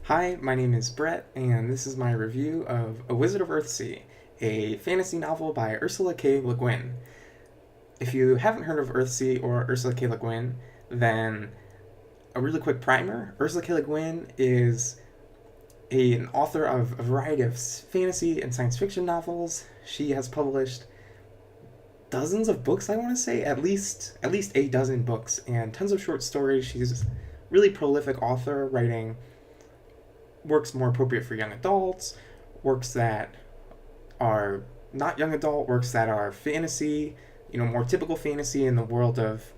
Hi, my name is Brett, and this is my review of A Wizard of Earthsea, a fantasy novel by Ursula K. Le Guin. If you haven't heard of Earthsea or Ursula K. Le Guin, then a really quick primer. Ursula K. Le Guin is an author of a variety of fantasy and science fiction novels. She has published dozens of books, I want to say, at least a dozen books, and tons of short stories. She's a really prolific author, writing works more appropriate for young adults, works that are not young adult, works that are fantasy, more typical fantasy in the world of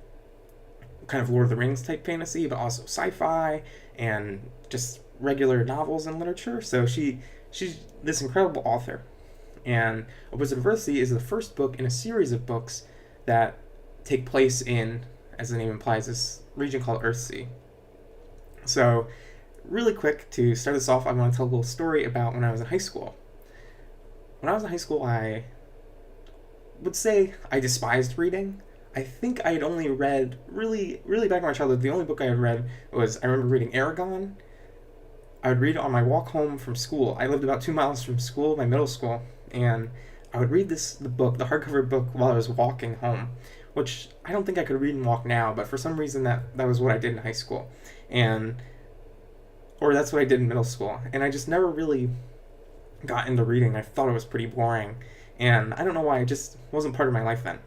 kind of Lord of the Rings type fantasy, but also sci-fi and just regular novels and literature. So she's this incredible author. And A Wizard of Earthsea is the first book in a series of books that take place in, as the name implies, this region called Earthsea. So really quick, to start this off, I want to tell a little story about when I was in high school. When I was in high school, I would say I despised reading. I think I had only read, really back in my childhood, the only book I had read was, I remember reading Aragon. I would read it on my walk home from school. I lived about 2 miles from school, my middle school, and I would read the hardcover book, while I was walking home, which I don't think I could read and walk now, but for some reason that was what I did in high school. Or that's what I did in middle school. And I just never really got into reading. I thought it was pretty boring. And I don't know why, it just wasn't part of my life then.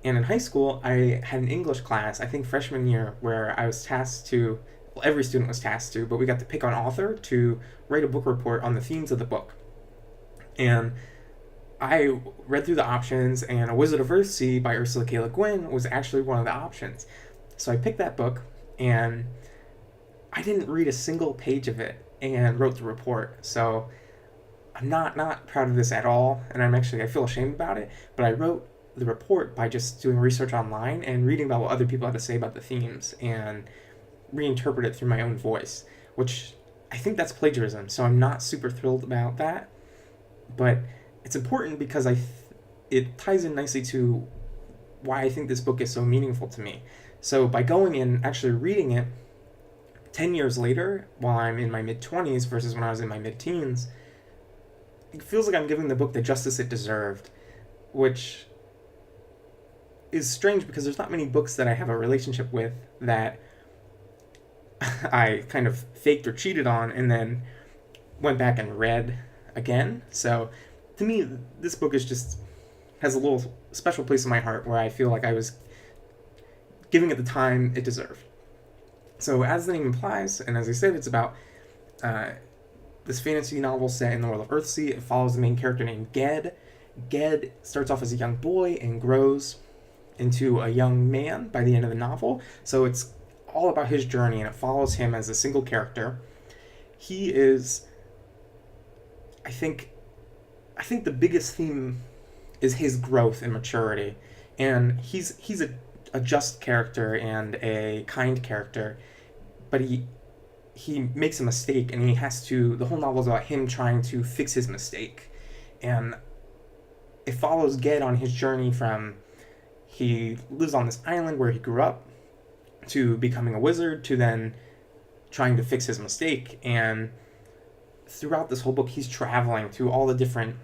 And in high school, I had an English class, I think freshman year, where I was tasked to, well, every student was tasked to, but we got to pick an author to write a book report on the themes of the book. And I read through the options, and A Wizard of Earthsea by Ursula K. Le Guin was actually one of the options. So I picked that book, and I didn't read a single page of it and wrote the report. So I'm not proud of this at all, and I feel ashamed about it, but I wrote the report by just doing research online and reading about what other people had to say about the themes and reinterpret it through my own voice, which I think that's plagiarism, so I'm not super thrilled about that. But it's important because it ties in nicely to why I think this book is so meaningful to me. So by going and actually reading it 10 years later, while I'm in my mid-20s versus when I was in my mid-teens, it feels like I'm giving the book the justice it deserved, which is strange because there's not many books that I have a relationship with that I kind of faked or cheated on and then went back and read again. So to me, this book has a little special place in my heart where I feel like I was giving it the time it deserved. So as the name implies, and as I said, it's about this fantasy novel set in the world of Earthsea. It follows the main character named Ged. Ged starts off as a young boy and grows into a young man by the end of the novel. So it's all about his journey, and it follows him as a single character. He is, I think the biggest theme is his growth and maturity, and he's a just character and a kind character, but he makes a mistake, and the whole novel is about him trying to fix his mistake. And it follows Ged on his journey from, he lives on this island where he grew up, to becoming a wizard, to then trying to fix his mistake. And throughout this whole book, he's traveling to all the different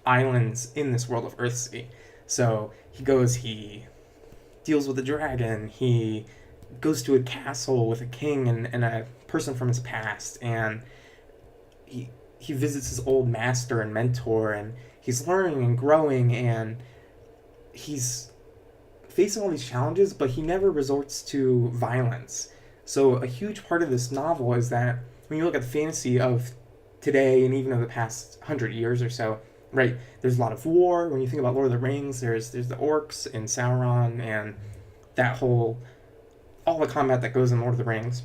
islands in this world of Earthsea. So he deals with a dragon, he goes to a castle with a king and a person from his past, and he visits his old master and mentor, and he's learning and growing, and he's facing all these challenges, but he never resorts to violence. So a huge part of this novel is that when you look at the fantasy of today and even of the past 100 years or so, right, there's a lot of war. When you think about Lord of the Rings, there's the orcs and Sauron and all the combat that goes in Lord of the Rings.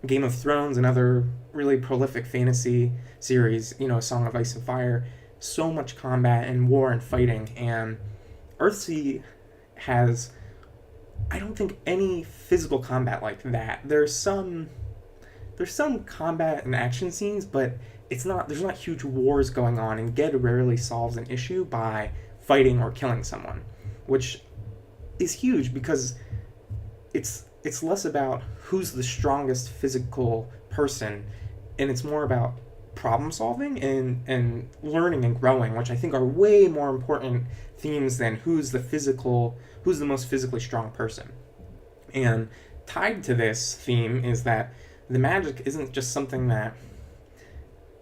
Game of Thrones, another really prolific fantasy series, A Song of Ice and Fire, so much combat and war and fighting. And Earthsea has, I don't think, any physical combat like that. There's some combat and action scenes, but there's not huge wars going on, and Ged rarely solves an issue by fighting or killing someone, which is huge because it's less about who's the strongest physical person, and it's more about problem solving and learning and growing, which I think are way more important themes than who's the most physically strong person. And tied to this theme is that the magic isn't just something that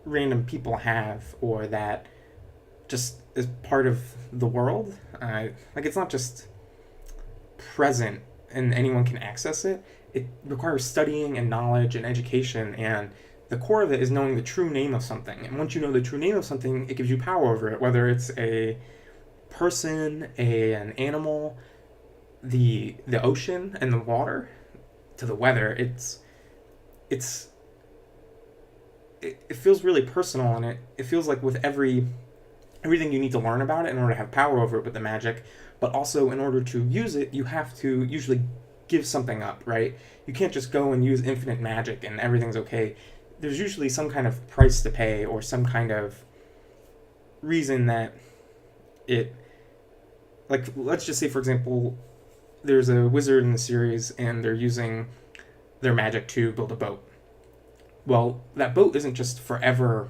random people have or that just is part of the world. Like, it's not just present and anyone can access it. It requires studying and knowledge and education, and the core of it is knowing the true name of something. And once you know the true name of something, it gives you power over it, whether it's a person, an animal, the ocean and the water, to the weather. It feels really personal, and it feels like with everything you need to learn about it in order to have power over it with the magic, but also in order to use it, you have to usually give something up, right? You can't just go and use infinite magic and everything's okay. There's usually some kind of price to pay or some kind of reason that it, like, let's just say, for example, there's a wizard in the series and they're using their magic to build a boat. Well, that boat isn't just forever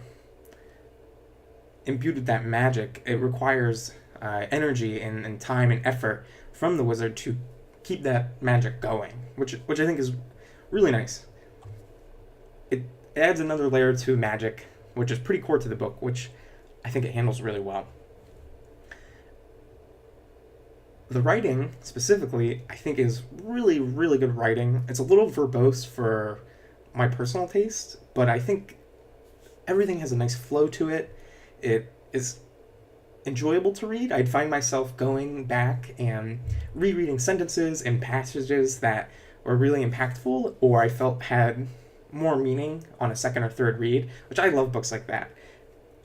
imbued with that magic. It requires energy and time and effort from the wizard to keep that magic going, which I think is really nice. It adds another layer to magic, which is pretty core to the book, which I think it handles really well. The writing, specifically, I think is really, really good writing. It's a little verbose for my personal taste, but I think everything has a nice flow to it. It is enjoyable to read. I'd find myself going back and rereading sentences and passages that were really impactful or I felt had more meaning on a second or third read, which I love books like that.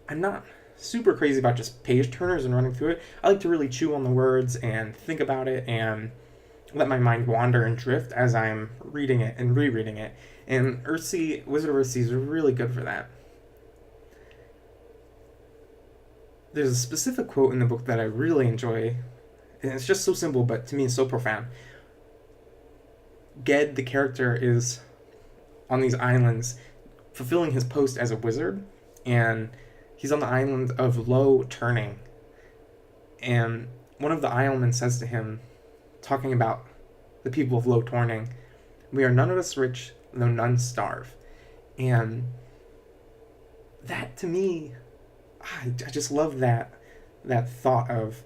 I'm not super crazy about just page turners and running through it. I like to really chew on the words and think about it and let my mind wander and drift as I'm reading it and rereading it. And Earthsea, Wizard of Earthsea is really good for that. There's a specific quote in the book that I really enjoy, and it's just so simple, but to me it's so profound. Ged, the character, is on these islands fulfilling his post as a wizard, and he's on the island of Low Turning. And one of the islemen says to him, talking about the people of Low Turning, "We are none of us rich, though none starve." And that, to me, I just love that thought of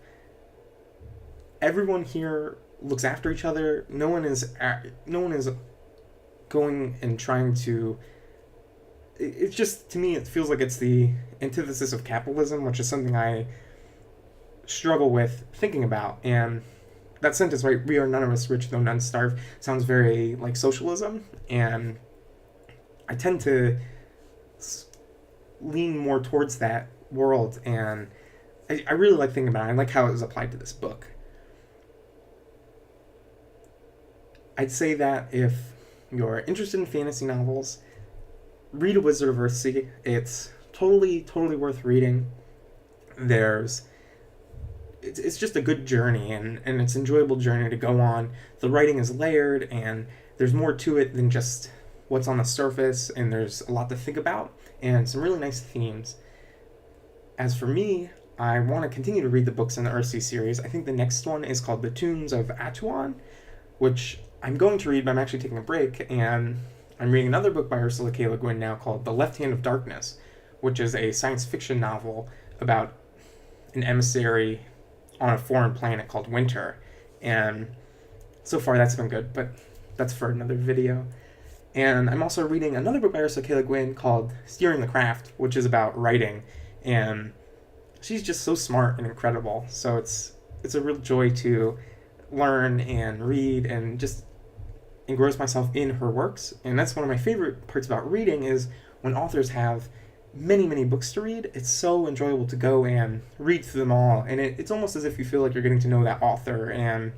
everyone here looks after each other. No one is going and trying to. It's just, to me, it feels like it's the antithesis of capitalism, which is something I struggle with thinking about. And that sentence, right, "We are none of us rich, though none starve," sounds very like socialism, and I tend to lean more towards that world, and I really like thinking about it. I like how it was applied to this book. I'd say that if you're interested in fantasy novels, read A Wizard of Earthsea. It's totally worth reading. It's just a good journey, and it's an enjoyable journey to go on. The writing is layered, and there's more to it than just what's on the surface, and there's a lot to think about, and some really nice themes. As for me, I want to continue to read the books in the Earthsea series. I think the next one is called The Tunes of Atuan, which I'm going to read, but I'm actually taking a break, and I'm reading another book by Ursula Guin now called The Left Hand of Darkness, which is a science fiction novel about an emissary on a foreign planet called Winter. And so far that's been good, but that's for another video. And I'm also reading another book by Ursula Guin called Steering the Craft, which is about writing. And she's just so smart and incredible. So it's a real joy to learn and read and just engross myself in her works. And that's one of my favorite parts about reading, is when authors have many books to read. It's so enjoyable to go and read through them all, and it's almost as if you feel like you're getting to know that author and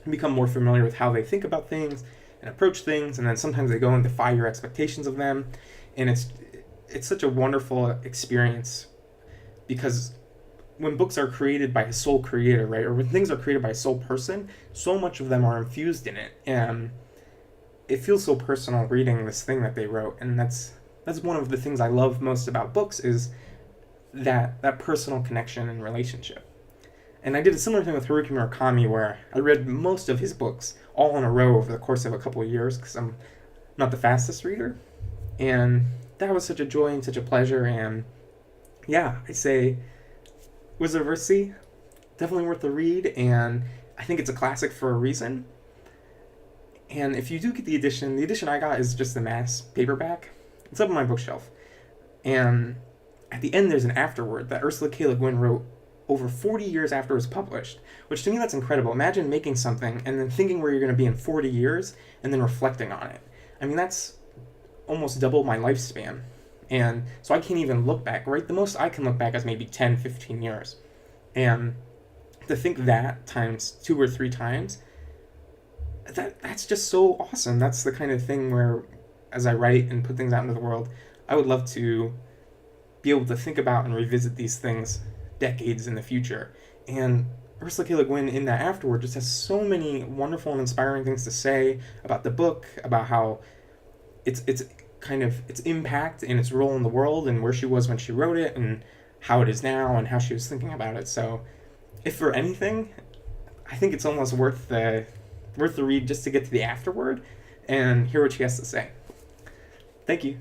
become more familiar with how they think about things and approach things, and then sometimes they go and defy your expectations of them, and it's such a wonderful experience, because when books are created by a sole creator, right, or when things are created by a sole person, so much of them are infused in it, and it feels so personal reading this thing that they wrote, and that's one of the things I love most about books is that personal connection and relationship. And I did a similar thing with Haruki Murakami, where I read most of his books all in a row over the course of a couple of years, because I'm not the fastest reader. And that was such a joy and such a pleasure. And yeah, I say Wizard of Earthsea, definitely worth the read. And I think it's a classic for a reason. And if you do get the edition I got is just the mass paperback. It's up on my bookshelf. And at the end, there's an afterword that Ursula K. Le Guin wrote over 40 years after it was published, which to me, that's incredible. Imagine making something and then thinking where you're going to be in 40 years and then reflecting on it. I mean, that's almost double my lifespan. And so I can't even look back, right? The most I can look back is maybe 10, 15 years. And to think that times 2 or 3 times, that's just so awesome. That's the kind of thing where, as I write and put things out into the world, I would love to be able to think about and revisit these things decades in the future. And Ursula K. Le Guin in that afterward just has so many wonderful and inspiring things to say about the book, about how it's kind of its impact and its role in the world and where she was when she wrote it and how it is now and how she was thinking about it. So if for anything, I think it's almost worth the read just to get to the afterword and hear what she has to say. Thank you.